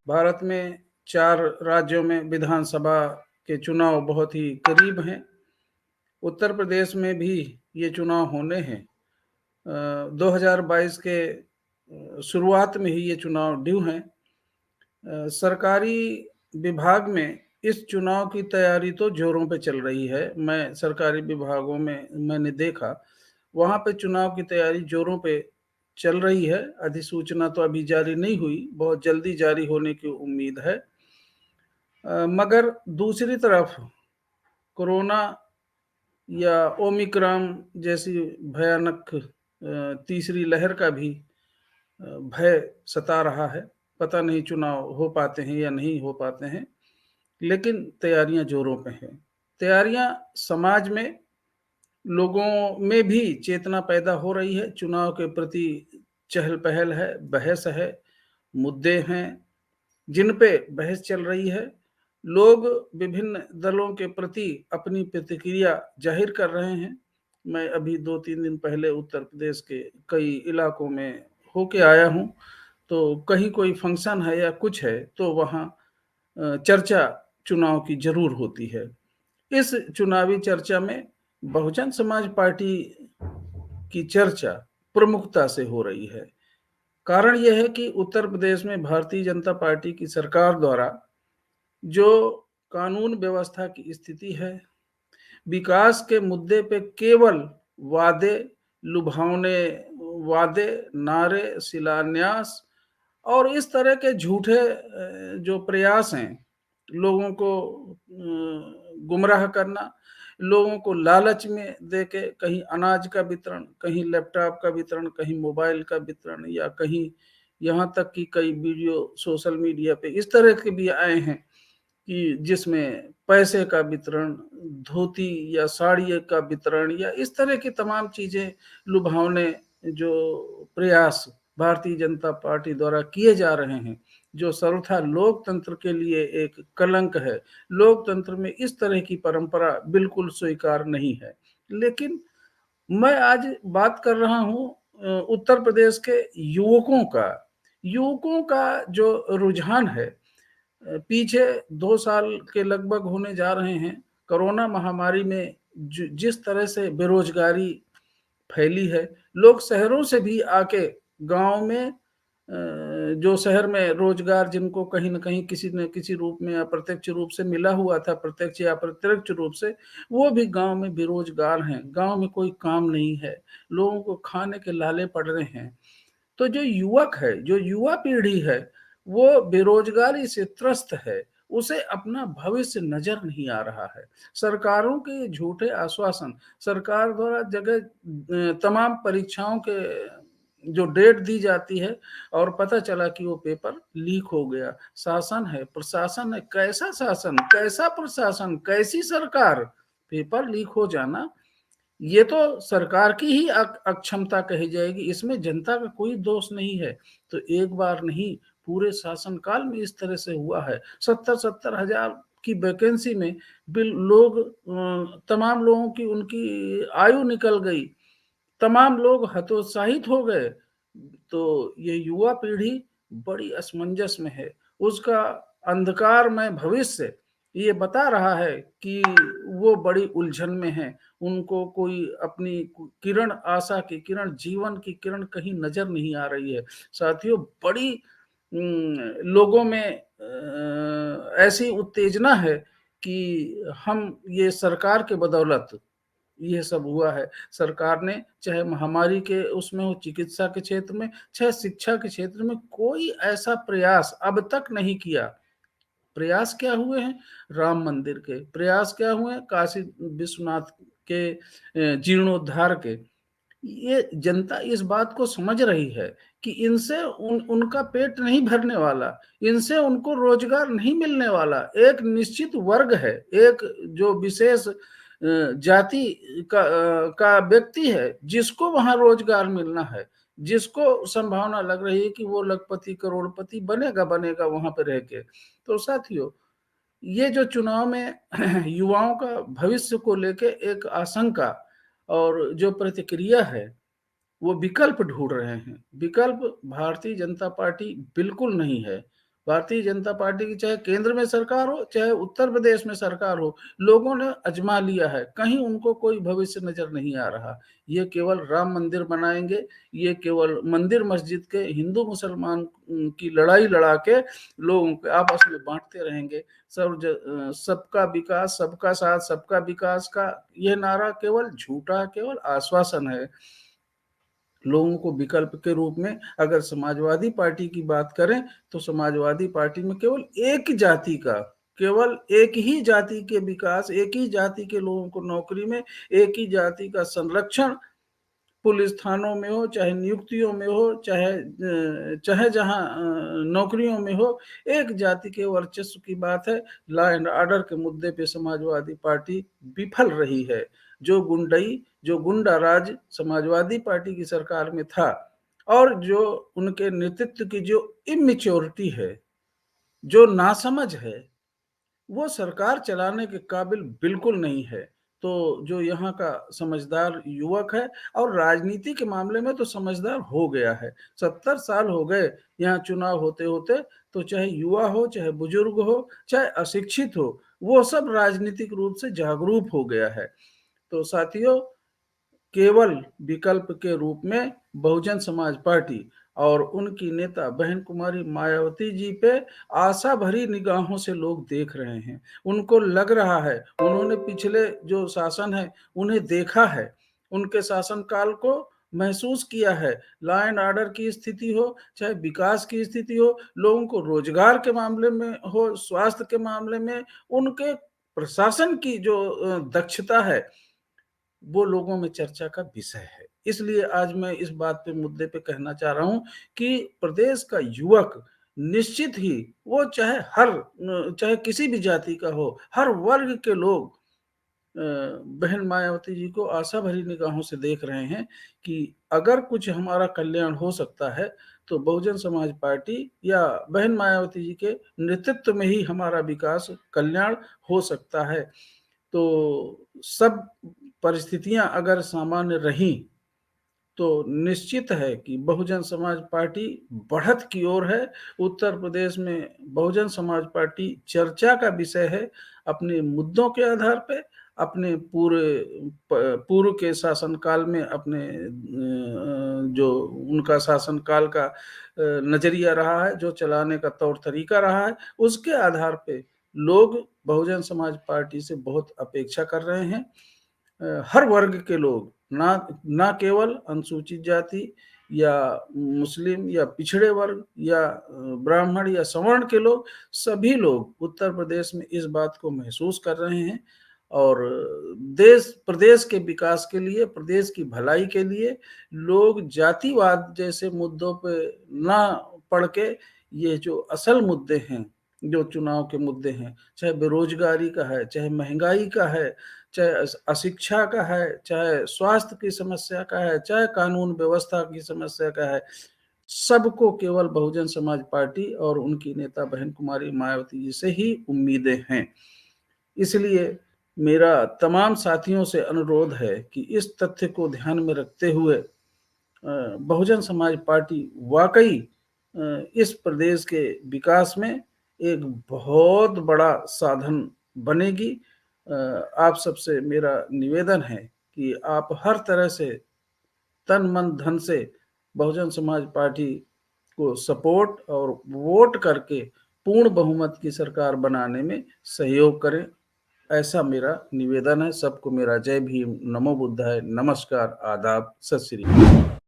भारत में 4 राज्यों में विधानसभा के चुनाव बहुत ही करीब हैं। उत्तर प्रदेश में भी ये चुनाव होने हैं। 2022 के शुरुआत में ही ये चुनाव ड्यू हैं। सरकारी विभाग में इस चुनाव की तैयारी तो जोरों पे चल रही है। मैं सरकारी विभागों में मैंने देखा, वहाँ पे चुनाव की तैयारी जोरों पे चल रही है। अधिसूचना तो अभी जारी नहीं हुई, बहुत जल्दी जारी होने की उम्मीद है। मगर दूसरी तरफ कोरोना या ओमिक्रॉन जैसी भयानक तीसरी लहर का भी भय सता रहा है। पता नहीं चुनाव हो पाते हैं या नहीं हो पाते हैं, लेकिन तैयारियां जोरों पे हैं। तैयारियां समाज में, लोगों में भी चेतना पैदा हो रही है। चुनाव के प्रति चहल पहल है, बहस है, मुद्दे हैं जिन पे बहस चल रही है। लोग विभिन्न दलों के प्रति अपनी प्रतिक्रिया जाहिर कर रहे हैं। मैं अभी 2-3 दिन पहले उत्तर प्रदेश के कई इलाकों में होके आया हूँ, तो कहीं कोई फंक्शन है या कुछ है तो वहाँ चर्चा चुनाव की जरूर होती है। इस चुनावी चर्चा में बहुजन समाज पार्टी की चर्चा प्रमुखता से हो रही है। कारण यह है कि उत्तर प्रदेश में भारतीय जनता पार्टी की सरकार द्वारा जो कानून व्यवस्था की स्थिति है, विकास के मुद्दे पे केवल वादे, लुभावने वादे, नारे, शिलान्यास और इस तरह के झूठे जो प्रयास हैं लोगों को गुमराह करना, लोगों को लालच में देके कहीं अनाज का वितरण, कहीं लैपटॉप का वितरण, कहीं मोबाइल का वितरण, या कहीं यहाँ तक कि कई वीडियो सोशल मीडिया पे इस तरह के भी आए हैं कि जिसमें पैसे का वितरण, धोती या साड़ी का वितरण या इस तरह की तमाम चीजें लुभावने जो प्रयास भारतीय जनता पार्टी द्वारा किए जा रहे हैं, जो सर्वथा लोकतंत्र के लिए एक कलंक है। लोकतंत्र में इस तरह की परंपरा बिल्कुल स्वीकार नहीं है। लेकिन मैं आज बात कर रहा हूं उत्तर प्रदेश के युवकों का जो रुझान है। पीछे 2 साल के लगभग होने जा रहे हैं। कोरोना महामारी में जिस तरह से बेरोजगारी फैली है, लोग शहरों से भी आके गांव में जो शहर में रोजगार जिनको कहीं न कहीं किसी न किसी रूप में अप्रत्यक्ष रूप से मिला हुआ था, प्रत्यक्ष या अप्रत्यक्ष रूप से, वो भी गांव में बेरोजगार हैं। गांव में कोई काम नहीं है, लोगों को खाने के लाले पड़ रहे हैं। तो जो युवक है, जो युवा पीढ़ी है, वो बेरोजगारी से त्रस्त है। उसे अपना भविष्य नजर नहीं आ रहा है। सरकारों के झूठे आश्वासन, सरकार द्वारा जगह तमाम परीक्षाओं के जो डेट दी जाती है और पता चला कि वो पेपर लीक हो गया। शासन है, प्रशासन है, कैसा शासन, कैसा प्रशासन, कैसी सरकार। पेपर लीक हो जाना ये तो सरकार की ही अक्षमता कही जाएगी, इसमें जनता का कोई दोष नहीं है। तो एक बार नहीं, पूरे शासनकाल में इस तरह से हुआ है। 70-70 हजार की वैकेंसी में लोग, तमाम लोगों की उनकी आयु निकल गई, तमाम लोग हतोत्साहित हो गए। तो ये युवा पीढ़ी बड़ी असमंजस में है। उसका अंधकारमय भविष्य ये बता रहा है कि वो बड़ी उलझन में है। उनको कोई अपनी किरण, आशा की किरण, जीवन की किरण कहीं नजर नहीं आ रही है। साथियों, बड़ी लोगों में ऐसी उत्तेजना है कि हम ये सरकार के बदौलत ये सब हुआ है। सरकार ने चाहे महामारी के उसमें हो, चिकित्सा के क्षेत्र में, चाहे शिक्षा के क्षेत्र में, कोई ऐसा प्रयास अब तक नहीं किया। प्रयास क्या हुए हैं? राम मंदिर के प्रयास क्या हुए हैं? काशी विश्वनाथ के जीर्णोद्धार के। ये जनता इस बात को समझ रही है कि इनसे उनका पेट नहीं भरने वाला, इनसे उनको रोजगार नहीं मिलने वाला। एक निश्चित वर्ग है, एक जो विशेष जाति का व्यक्ति है जिसको वहां रोजगार मिलना है, जिसको संभावना लग रही है कि वो लखपति करोड़पति बनेगा वहां पे रह के। तो साथियों, ये जो चुनाव में युवाओं का भविष्य को लेके एक आशंका और जो प्रतिक्रिया है, वो विकल्प ढूंढ रहे हैं। विकल्प भारतीय जनता पार्टी बिल्कुल नहीं है। भारतीय जनता पार्टी की चाहे केंद्र में सरकार हो, चाहे उत्तर प्रदेश में सरकार हो, लोगों ने आजमा लिया है, कहीं उनको कोई भविष्य नजर नहीं आ रहा। ये केवल राम मंदिर बनाएंगे, ये केवल मंदिर मस्जिद के हिंदू मुसलमान की लड़ाई लड़ा के लोगों को आपस में बांटते रहेंगे। सबका विकास, सबका साथ, सबका विकास का ये नारा केवल झूठा, केवल आश्वासन है। लोगों को विकल्प के रूप में अगर समाजवादी पार्टी की बात करें तो समाजवादी पार्टी में केवल एक जाति का, केवल एक ही जाति के विकास, एक ही जाति के लोगों को नौकरी में, एक ही जाति का संरक्षण पुलिस थानों में हो, चाहे नियुक्तियों में हो, चाहे जहां नौकरियों में हो, एक जाति के वर्चस्व की बात है। लॉ एंड ऑर्डर के मुद्दे पे समाजवादी पार्टी विफल रही है। जो गुंडा राज समाजवादी पार्टी की सरकार में था, और जो उनके नेतृत्व की जो इमेच्योरिटी है, जो नासमझ है, वो सरकार चलाने के काबिल बिल्कुल नहीं है। तो जो यहाँ का समझदार युवक है, और राजनीति के मामले में तो समझदार हो गया है, 70 साल हो गए यहाँ चुनाव होते होते, तो चाहे युवा हो, चाहे बुजुर्ग हो, चाहे अशिक्षित हो, वो सब राजनीतिक रूप से जागरूक हो गया है। तो साथियों, केवल विकल्प के रूप में बहुजन समाज पार्टी और उनकी नेता बहन कुमारी मायावती जी पे आशा भरी निगाहों से लोग देख रहे हैं। उनको लग रहा है, उन्होंने पिछले जो शासन है उन्हें देखा है, उनके शासनकाल को महसूस किया है। लॉ एंड ऑर्डर की स्थिति हो, चाहे विकास की स्थिति हो, लोगों को रोजगार के मामले में हो, स्वास्थ्य के मामले में, उनके प्रशासन की जो दक्षता है, वो लोगों में चर्चा का विषय है। इसलिए आज मैं इस बात पे, मुद्दे पे कहना चाह रहा हूं कि प्रदेश का युवक निश्चित ही, वो चाहे किसी भी जाति का हो, हर वर्ग के लोग बहन मायावती जी को आशा भरी निगाहों से देख रहे हैं कि अगर कुछ हमारा कल्याण हो सकता है तो बहुजन समाज पार्टी या बहन मायावती जी के नेतृत्व में ही हमारा विकास, कल्याण हो सकता है। तो सब परिस्थितियां अगर सामान्य रहीं तो निश्चित है कि बहुजन समाज पार्टी बढ़त की ओर है। उत्तर प्रदेश में बहुजन समाज पार्टी चर्चा का विषय है, अपने मुद्दों के आधार पे, अपने पूर्व के शासनकाल में, अपने जो उनका शासनकाल का नजरिया रहा है, जो चलाने का तौर तरीका रहा है, उसके आधार पे लोग बहुजन समाज पार्टी से बहुत अपेक्षा कर रहे हैं। हर वर्ग के लोग, ना केवल अनुसूचित जाति या मुस्लिम या पिछड़े वर्ग या ब्राह्मण या सवर्ण के लोग, सभी लोग उत्तर प्रदेश में इस बात को महसूस कर रहे हैं। और प्रदेश के विकास के लिए, प्रदेश की भलाई के लिए लोग जातिवाद जैसे मुद्दों पे ना पड़ के, ये जो असल मुद्दे हैं, जो चुनाव के मुद्दे हैं, चाहे बेरोजगारी का है, चाहे महंगाई का है, चाहे अशिक्षा का है, चाहे स्वास्थ्य की समस्या का है, चाहे कानून व्यवस्था की समस्या का है, सबको केवल बहुजन समाज पार्टी और उनकी नेता बहन कुमारी मायावती जी से ही उम्मीदें हैं। इसलिए मेरा तमाम साथियों से अनुरोध है कि इस तथ्य को ध्यान में रखते हुए बहुजन समाज पार्टी वाकई इस प्रदेश के विकास में एक बहुत बड़ा साधन बनेगी। आप सबसे मेरा निवेदन है कि आप हर तरह से, तन मन धन से बहुजन समाज पार्टी को सपोर्ट और वोट करके पूर्ण बहुमत की सरकार बनाने में सहयोग करें। ऐसा मेरा निवेदन है। सबको मेरा जय भीम, नमो बुद्धाय, नमस्कार, आदाब, सत श्री अकाल।